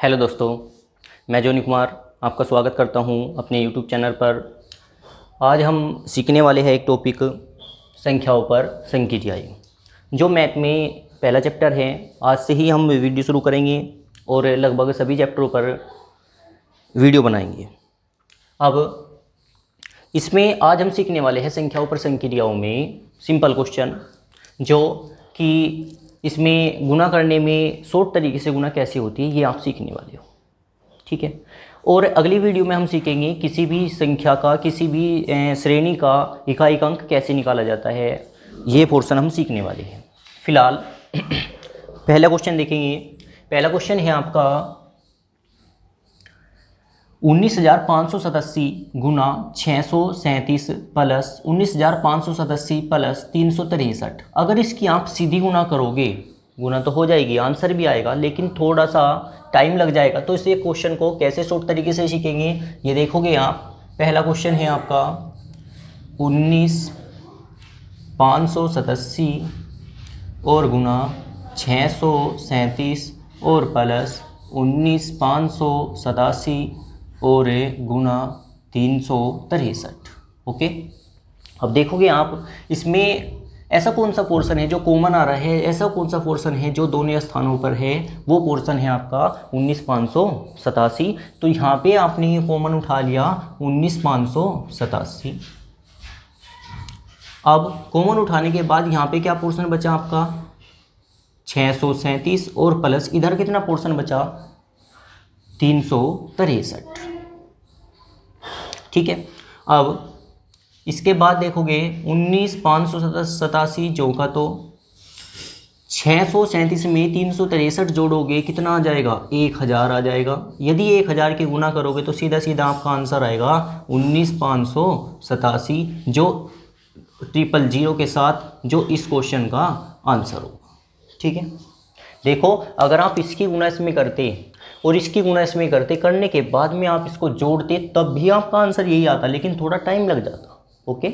Hello दोस्तों, मैं जोनी कुमार आपका स्वागत करता हूं अपने यूट्यूब चैनल पर। आज हम सीखने वाले हैं एक टॉपिक संख्याओं पर संक्रियाएं, जो मैथ में पहला चैप्टर है। आज से ही हम वीडियो शुरू करेंगे और लगभग सभी चैप्टरों पर वीडियो बनाएंगे। अब इसमें आज हम सीखने वाले हैं संख्याओं पर संक्रियाओं में सिंपल क्वेश्चन, जो कि इसमें गुना करने में शॉर्ट तरीके से गुना कैसे होती है, ये आप सीखने वाले हो। ठीक है। और अगली वीडियो में हम सीखेंगे किसी भी संख्या का, किसी भी श्रेणी का इकाई अंक कैसे निकाला जाता है। ये पोर्शन हम सीखने वाले हैं। फिलहाल पहला क्वेश्चन देखेंगे। पहला क्वेश्चन है आपका 19,587 गुना 637 प्लस 19,587 प्लस 363। अगर इसकी आप सीधी गुना करोगे, गुना तो हो जाएगी, आंसर भी आएगा, लेकिन थोड़ा सा टाइम लग जाएगा। तो इसे क्वेश्चन को कैसे शॉर्ट तरीके से सीखेंगे ये देखोगे आप। पहला क्वेश्चन है आपका 19,587 और गुना 637 और प्लस 19,587 और गुना 363। ओके। अब देखोगे आप, इसमें ऐसा कौन सा पोर्शन है जो कॉमन आ रहा है, ऐसा कौन सा पोर्शन है जो दोनों स्थानों पर है, वो पोर्शन है आपका 19,587। तो यहाँ पे आपने ये कॉमन उठा लिया 19,587। अब कॉमन उठाने के बाद यहाँ पे क्या पोर्शन बचा आपका 637 और प्लस इधर कितना पोर्शन बचा 363। ठीक है। अब इसके बाद देखोगे 19,587 जो का, तो 637 में 363 जोड़ोगे कितना आ जाएगा 1000 आ जाएगा। यदि 1000 के गुना करोगे तो सीधा सीधा आपका आंसर आएगा 19,587, जो 000 के साथ, जो इस क्वेश्चन का आंसर होगा। ठीक है। देखो, अगर आप इसकी गुना इसमें करते और इसकी गुना इसमें करते, करने के बाद में आप इसको जोड़ते, तब भी आपका आंसर यही आता, लेकिन थोड़ा टाइम लग जाता। ओके।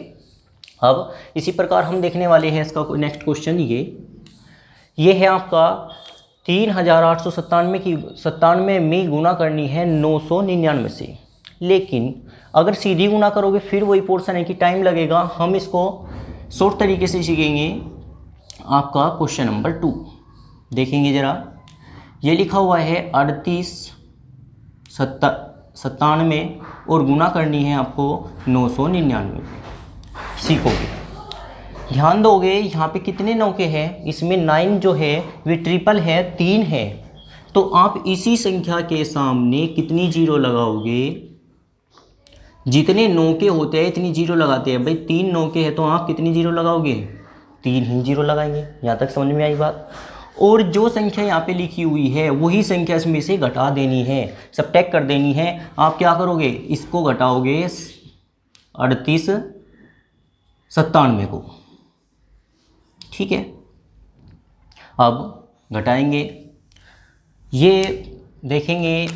अब इसी प्रकार हम देखने वाले हैं इसका नेक्स्ट क्वेश्चन। ये है आपका 3,897 में गुना करनी है 999 से, लेकिन अगर सीधी गुना करोगे फिर वही पोर्शन है कि टाइम लगेगा। हम इसको शॉर्ट तरीके से सीखेंगे। आपका क्वेश्चन नंबर 2 देखेंगे जरा। ये लिखा हुआ है 3897 और गुना करनी है आपको 999। सीखोगे, ध्यान दोगे, यहाँ पे कितने 9 के हैं, इसमें 9 जो है वे ट्रिपल है, 3 है। तो आप इसी संख्या के सामने कितनी जीरो लगाओगे, जितने 9 के होते हैं इतनी जीरो लगाते हैं। भाई 3 9 के हैं तो आप कितनी जीरो लगाओगे, 3 ही जीरो लगाएंगे। यहाँ तक समझ में आई बात। और जो संख्या यहाँ पे लिखी हुई है वही संख्या इसमें से घटा देनी है, सबट्रैक्ट कर देनी है। आप क्या करोगे, इसको घटाओगे 3897 को। ठीक है। अब घटाएंगे, ये देखेंगे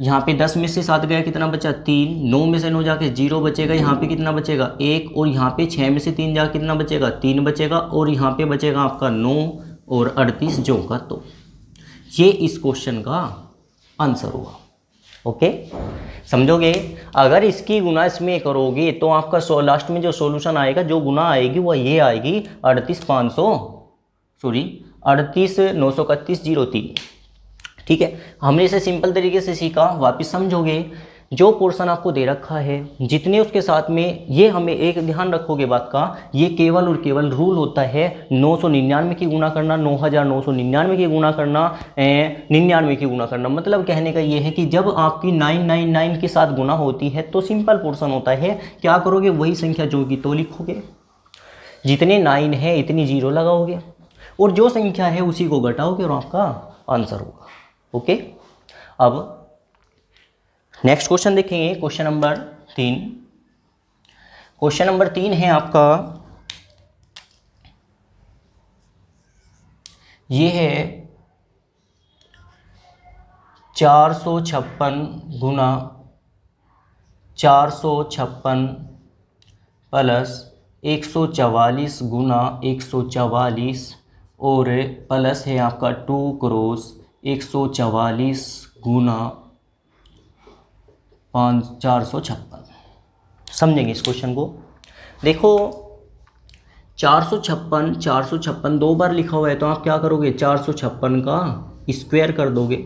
यहाँ पे 10 में से 7 गया, कितना बचा 3। 9 में से 9 जाके 0 बचेगा, यहाँ पे कितना बचेगा 1। और यहाँ पे 6 में से 3 जाके कितना बचेगा 3 बचेगा। और यहाँ पे बचेगा आपका 9 और 38 जो का। तो ये इस क्वेश्चन का आंसर होगा। ओके, समझोगे। अगर इसकी गुना इसमें करोगे तो आपका लास्ट में जो सॉल्यूशन आएगा, जो गुना आएगी वो ये आएगी 38,931,03। ठीक है। हमने इसे सिंपल तरीके से सीखा, वापस समझोगे। जो पोर्शन आपको दे रखा है, जितने उसके साथ में, ये हमें एक ध्यान रखोगे बात का, ये केवल और केवल रूल होता है 999 की गुना करना, 9,999 की गुना करना, 99 की गुना करना। मतलब कहने का ये है कि जब आपकी 999 के साथ गुना होती है तो सिंपल पोर्शन होता है। क्या करोगे, वही संख्या जो होगी तो लिखोगे, जितने 9 है इतनी जीरो लगाओगे, और जो संख्या है उसी को घटाओगे और आपका आंसर होगा। ओके। अब नेक्स्ट क्वेश्चन देखेंगे, क्वेश्चन नंबर 3। क्वेश्चन नंबर 3 है आपका, ये है 456 गुना 456 प्लस 144 गुना 144 और प्लस है आपका 2 क्रॉस 144 गुना 456। समझेंगे इस क्वेश्चन को। देखो 456 दो बार लिखा हुआ है तो आप क्या करोगे, 456 का स्क्वायर कर दोगे।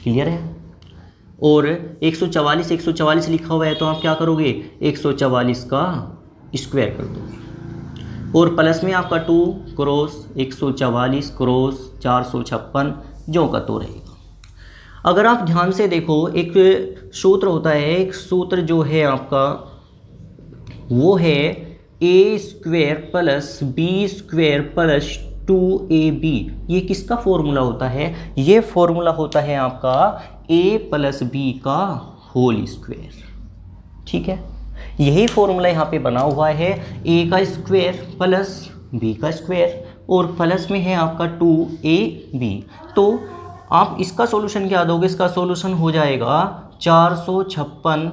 क्लियर है। और 144 लिखा हुआ है तो आप क्या करोगे, 144 का स्क्वायर कर दोगे। और प्लस में आपका 2 क्रॉस 144 क्रॉस 456 जो का तो रहेगा। अगर आप ध्यान से देखो, एक सूत्र होता है, एक सूत्र जो है आपका वो है a square plus B square plus 2ab। ये किसका फॉर्मूला होता है, ये फॉर्मूला होता है आपका a प्लस बी का होल स्क्वायर। ठीक है, यही फॉर्मूला यहाँ पे बना हुआ है, a का स्क्वायर प्लस b का स्क्वायर और प्लस में है आपका 2ab। तो आप इसका सॉल्यूशन क्या दोगे, इसका सॉल्यूशन हो जाएगा 456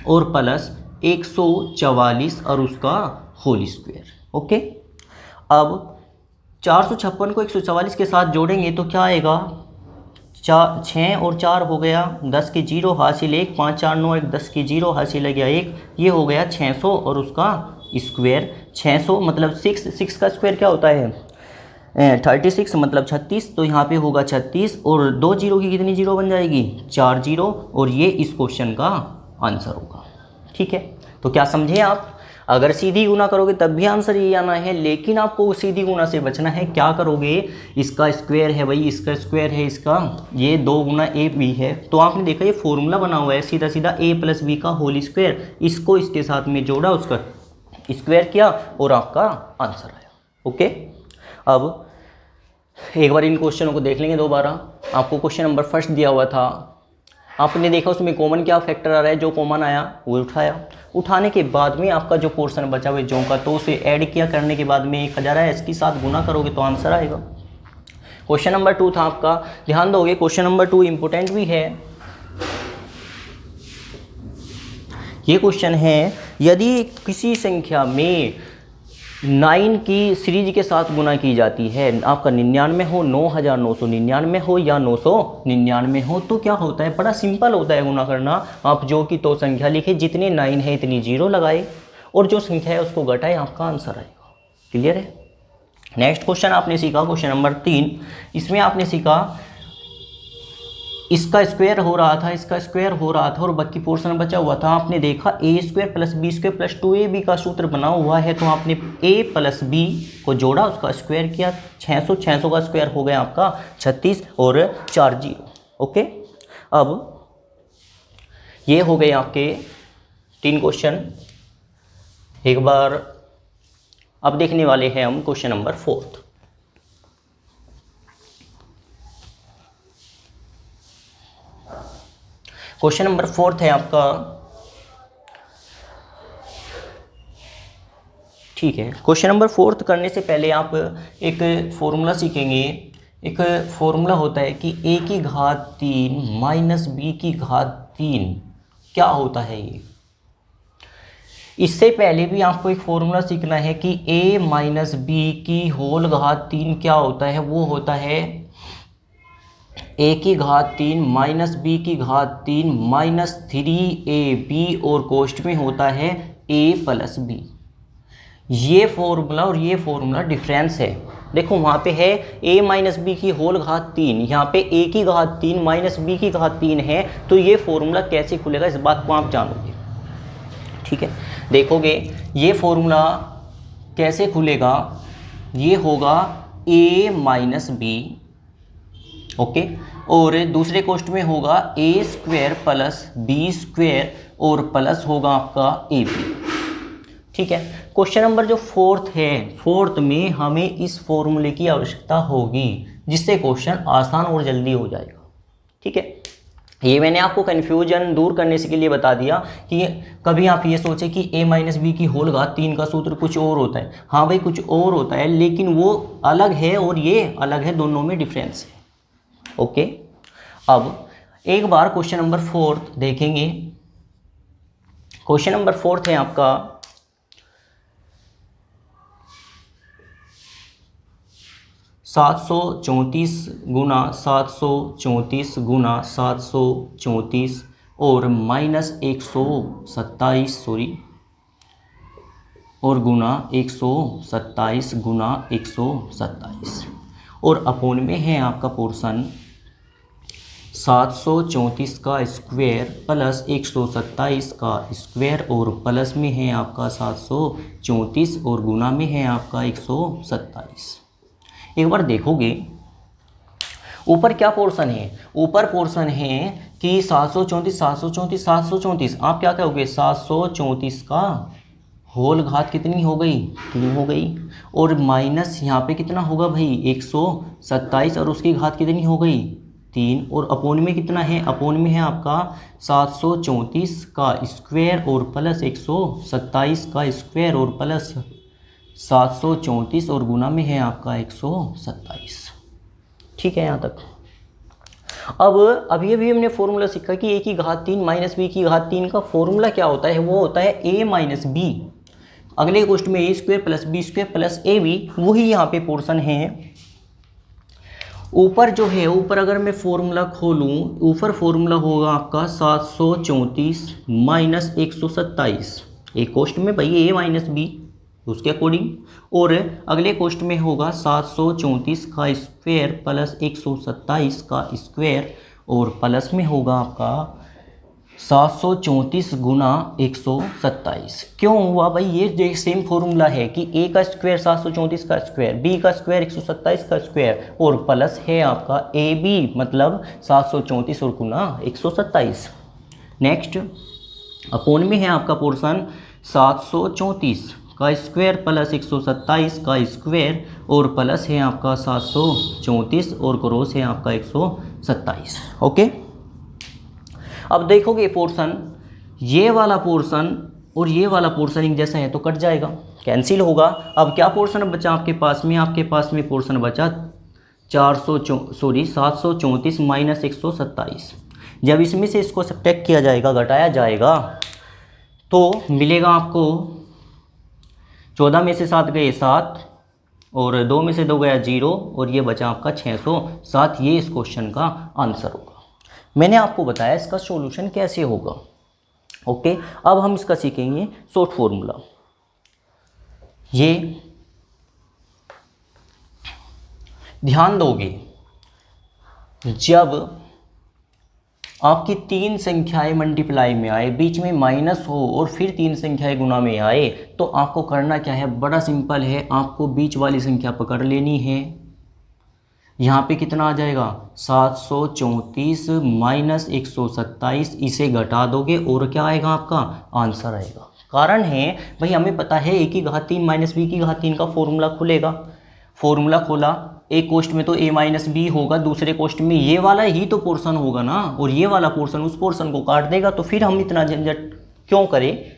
और प्लस 144 और उसका होल स्क्वायर। ओके, अब 456 को 144 के साथ जोड़ेंगे तो क्या आएगा, 6 और 4 हो गया 10 की 0 हासिल 1, 5 4 9 1 10 की 0 हासिल गया 1, ये हो गया 600 और उसका स्क्वायर। 600 मतलब 6 का स्क्वायर क्या होता है 36 मतलब 36, तो यहाँ पे होगा 36 और 2 जीरो की कितनी जीरो बन जाएगी, 4 जीरो, और ये इस क्वेश्चन का आंसर होगा। ठीक है, तो क्या समझे आप, अगर सीधी गुना करोगे तब भी आंसर ये आना है, लेकिन आपको सीधी गुना से बचना है। क्या करोगे, इसका स्क्वायर है भाई, इसका स्क्वायर है इसका, ये 2 गुना ए बी है, तो आपने देखा ये फॉर्मूला बना हुआ है सीधा सीधा a प्लस बी का होल स्क्वायर, इसको इसके साथ में जोड़ा, उसका स्क्वायर किया और आपका आंसर आया। ओके, अब एक बार इन क्वेश्चनों को देख लेंगे दोबारा। आपको क्वेश्चन नंबर फर्स्ट दिया हुआ था, आपने देखा उसमें कॉमन क्या फैक्टर आ रहा है, जो कॉमन आया वो उठाया, उठाने के बाद में आपका जो पोर्शन बचा हुआ जो का, तो उसे ऐड किया, करने के बाद में 1000 है, इसके साथ गुना करोगे तो आंसर आएगा। क्वेश्चन नंबर 2 था आपका, ध्यान दोगे क्वेश्चन नंबर 2 इंपॉर्टेंट भी है। ये क्वेश्चन है, यदि किसी संख्या में 9 की सीरीज के साथ गुना की जाती है, आपका 99 हो, 9999 हो या 999 हो, तो क्या होता है, बड़ा सिंपल होता है गुना करना। आप जो की तो संख्या लिखे, जितने 9 है इतनी 0 लगाए और जो संख्या है उसको घटाए, आपका आंसर आएगा। क्लियर है। नेक्स्ट क्वेश्चन आपने सीखा क्वेश्चन नंबर 3, इसमें आपने सीखा इसका स्क्वायर हो रहा था, इसका स्क्वायर हो रहा था और बाकी पोर्शन बचा हुआ था। आपने देखा a square plus B square plus 2ab का सूत्र बना हुआ है, तो आपने a प्लस b को जोड़ा, उसका स्क्वायर किया, 600 का स्क्वायर हो गया आपका 36 और 4 जीरो। ओके, अब ये हो गए आपके 3 क्वेश्चन। एक बार अब देखने वाले हैं हम क्वेश्चन नंबर 4। क्वेश्चन नंबर 4 है आपका, ठीक है। क्वेश्चन नंबर 4 करने से पहले आप एक फॉर्मूला सीखेंगे। एक फॉर्मूला होता है कि a की घात 3 माइनस b की घात 3 क्या होता है ये। इससे पहले भी आपको एक फॉर्मूला सीखना है कि a माइनस बी की होल घात 3 क्या होता है, वो होता है a की घात 3 माइनस बी की घात 3 माइनस 3ab और कोष्ठ में होता है a प्लस बी। ये फॉर्मूला और ये फॉर्मूला डिफरेंस है। देखो वहाँ पे है a माइनस बी की होल घात 3, यहाँ पे a की घात 3 माइनस बी की घात 3 है, तो ये फॉर्मूला कैसे खुलेगा इस बात को आप जानोगे। ठीक है, देखोगे ये फॉर्मूला कैसे खुलेगा, ये होगा a माइनस बी, ओके, और दूसरे कोष्ठ में होगा a square plus B square और प्लस होगा आपका ab। ठीक है, क्वेश्चन नंबर जो 4 है, 4 में हमें इस फॉर्मूले की आवश्यकता होगी, जिससे क्वेश्चन आसान और जल्दी हो जाएगा। ठीक है, ये मैंने आपको कन्फ्यूजन दूर करने के लिए बता दिया कि कभी आप ये सोचे कि a माइनस बी की होल घात 3 का सूत्र कुछ और होता है। हाँ भाई, कुछ और होता है, लेकिन वो अलग है और ये अलग है, दोनों में डिफरेंस है। ओके, अब एक बार क्वेश्चन नंबर 4 देखेंगे। क्वेश्चन नंबर 4 है आपका, 734 गुना 734 गुना 734 और माइनस 127 और गुना 127 गुना 127 और अपोन में है आपका पोर्शन 734 का स्क्वायर प्लस 127 का स्क्वायर और प्लस में है आपका 734 और गुना में है आपका 127। एक बार देखोगे ऊपर क्या पोर्शन है, ऊपर पोर्शन है कि 734 734 734, आप क्या कहोगे 734 का होल घात कितनी हो गई, 3 हो गई, और माइनस यहाँ पे कितना होगा भाई 127 और उसकी घात कितनी हो गई 3, और अपोन में कितना है, अपोन में है आपका 734 का स्क्वायर और प्लस 127 का स्क्वायर और प्लस 734 और गुना में है आपका 127। ठीक है यहाँ तक। अब अभी हमने फॉर्मूला सीखा कि a की घात 3 माइनस b की घात 3 का फॉर्मूला क्या होता है, वो होता है a माइनस बी। अगले क्वेश्चन में a square plus B square plus A B, वही यहाँ पे पोर्शन है। ऊपर जो है, ऊपर अगर मैं फॉर्मूला खोलूँ, ऊपर फॉर्मूला होगा आपका 734 माइनस 127, एक क्वेश्चन में भाई a माइनस बी उसके अकॉर्डिंग, और अगले क्वेश्चन में होगा 734 का स्क्वायर प्लस 127 का स्क्वायर और प्लस में होगा आपका 734 गुना 127। क्यों हुआ भाई, ये सेम फॉर्मूला है कि a का स्क्वायर 734 का स्क्वायर, b का स्क्वायर 127 का स्क्वायर और प्लस है आपका ab मतलब 734 और गुना 127। नेक्स्ट अपोन में है आपका पोर्शन 734 का स्क्वायर प्लस 127 का स्क्वायर और प्लस है आपका 734 और क्रॉस है आपका 127। ओके, अब देखोगे पोर्शन, ये वाला पोर्शन और ये वाला पोर्शन एक जैसा है तो कट जाएगा, कैंसिल होगा। अब क्या पोर्शन बचा आपके पास में, आपके पास में पोर्शन बचा 734 माइनस 127। जब इसमें से इसको सब्ट्रैक्ट किया जाएगा, घटाया जाएगा, तो मिलेगा आपको 14 में से 7 गए 7 और 2 में से 2 गया 0 और ये बचा आपका 607। ये इस क्वेश्चन का आंसर होगा। मैंने आपको बताया इसका सॉल्यूशन कैसे होगा। ओके, अब हम इसका सीखेंगे शॉर्ट फॉर्मूला। ये ध्यान दोगे, जब आपकी 3 संख्याएं मल्टीप्लाई में आए, बीच में माइनस हो और फिर 3 संख्याएं गुना में आए, तो आपको करना क्या है, बड़ा सिंपल है, आपको बीच वाली संख्या पकड़ लेनी है। यहाँ पे कितना आ जाएगा 734 माइनस 127, इसे घटा दोगे और क्या आएगा आपका आंसर आएगा। कारण है भाई हमें पता है a की घात 3 माइनस बी की घात 3 का फॉर्मूला खुलेगा। फॉर्मूला खोला, एक क्वेश्चन में तो a माइनस बी होगा, दूसरे क्वेश्चन में ये वाला ही तो पोर्शन होगा ना, और ये वाला पोर्शन उस पोर्शन को काट देगा। तो फिर हम इतना झंझट क्यों करें,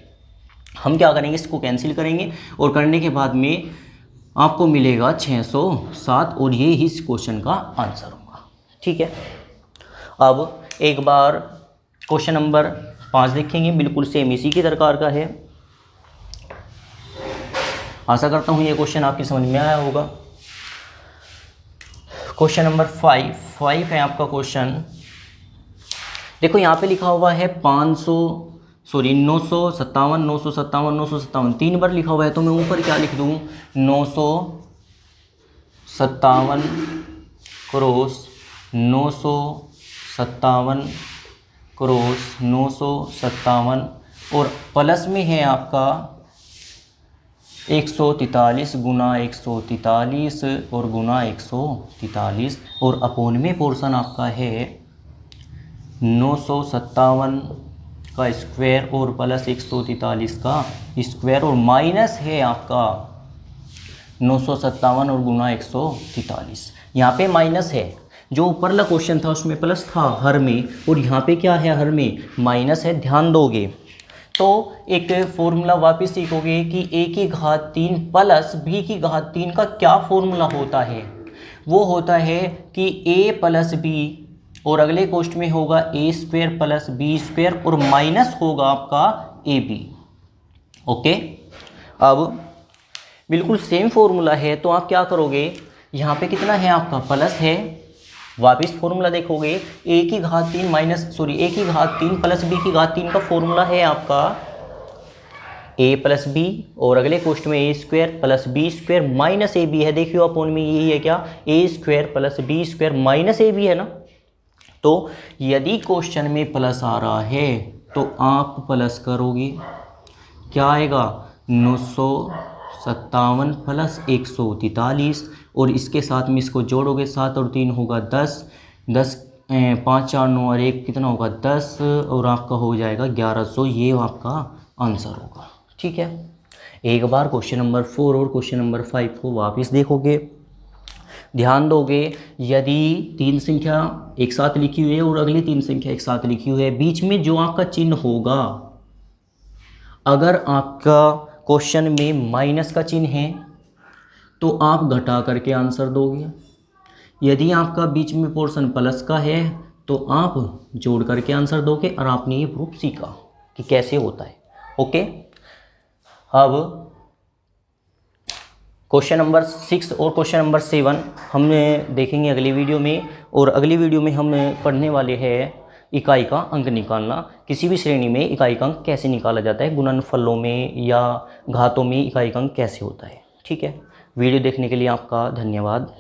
हम क्या करेंगे, इसको कैंसिल करेंगे और करने के बाद में आपको मिलेगा 607 और ये ही इस क्वेश्चन का आंसर होगा। ठीक है, अब एक बार क्वेश्चन नंबर 5 देखेंगे, बिल्कुल सेम इसी की प्रकार का है। आशा करता हूँ ये क्वेश्चन आपकी समझ में आया होगा। क्वेश्चन नंबर 5 है आपका क्वेश्चन। देखो यहाँ पे लिखा हुआ है 957 3 बार लिखा हुआ है, तो मैं ऊपर क्या लिख दूँ 957 क्रॉस 957 क्रॉस 957 और प्लस में है आपका 143 गुना 143 और गुना 143 और अपोन में पोर्शन आपका है 957 का स्क्वायर और प्लस 143 का स्क्वायर और माइनस है आपका 957 और गुना 143। यहाँ पे माइनस है, जो ऊपरला क्वेश्चन था उसमें प्लस था हर में, और यहाँ पे क्या है हर में माइनस है। ध्यान दोगे तो एक फॉर्मूला वापस सीखोगे कि a की घात 3 प्लस b की घात 3 का क्या फॉर्मूला होता है। वो होता है कि a प्लस b और अगले क्वेश्चन में होगा a square plus b square और माइनस होगा आपका ab। ओके, अब बिल्कुल सेम फॉर्मूला है, तो आप क्या करोगे, यहाँ पे कितना है आपका प्लस है, वापस फॉर्मूला देखोगे ए की घात 3 ए की घात 3 प्लस बी की घात 3 का फॉर्मूला है आपका ए प्लस बी, और अगले क्वेश्चन में a square plus B square minus a b है। देखियो अपॉन में यही है क्या, a square plus B square minus a b है ना। तो यदि क्वेश्चन में प्लस आ रहा है तो आप प्लस करोगे, क्या आएगा 957 प्लस 143, और इसके साथ में इसको जोड़ोगे 7 और 3 होगा 10, 5 4 9 और 1 कितना होगा 10, और आपका हो जाएगा 1100। ये आपका आंसर होगा। ठीक है, एक बार क्वेश्चन नंबर 4 और क्वेश्चन नंबर 5 को वापस देखोगे, ध्यान दोगे, यदि 3 संख्या एक साथ लिखी हुई है और अगली 3 संख्या एक साथ लिखी हुई है, बीच में जो आपका चिन्ह होगा, अगर आपका क्वेश्चन में माइनस का चिन्ह है तो आप घटा करके आंसर दोगे, यदि आपका बीच में पोर्शन प्लस का है तो आप जोड़ करके आंसर दोगे। और आपने ये प्रूफ सीखा कि कैसे होता है। ओके, अब क्वेश्चन नंबर 6 और क्वेश्चन नंबर 7 हम देखेंगे अगली वीडियो में, और अगली वीडियो में हम पढ़ने वाले हैं इकाई का अंक निकालना। किसी भी श्रेणी में इकाई का अंक कैसे निकाला जाता है, गुणनफलों में या घातों में इकाई का अंक कैसे होता है। ठीक है, वीडियो देखने के लिए आपका धन्यवाद।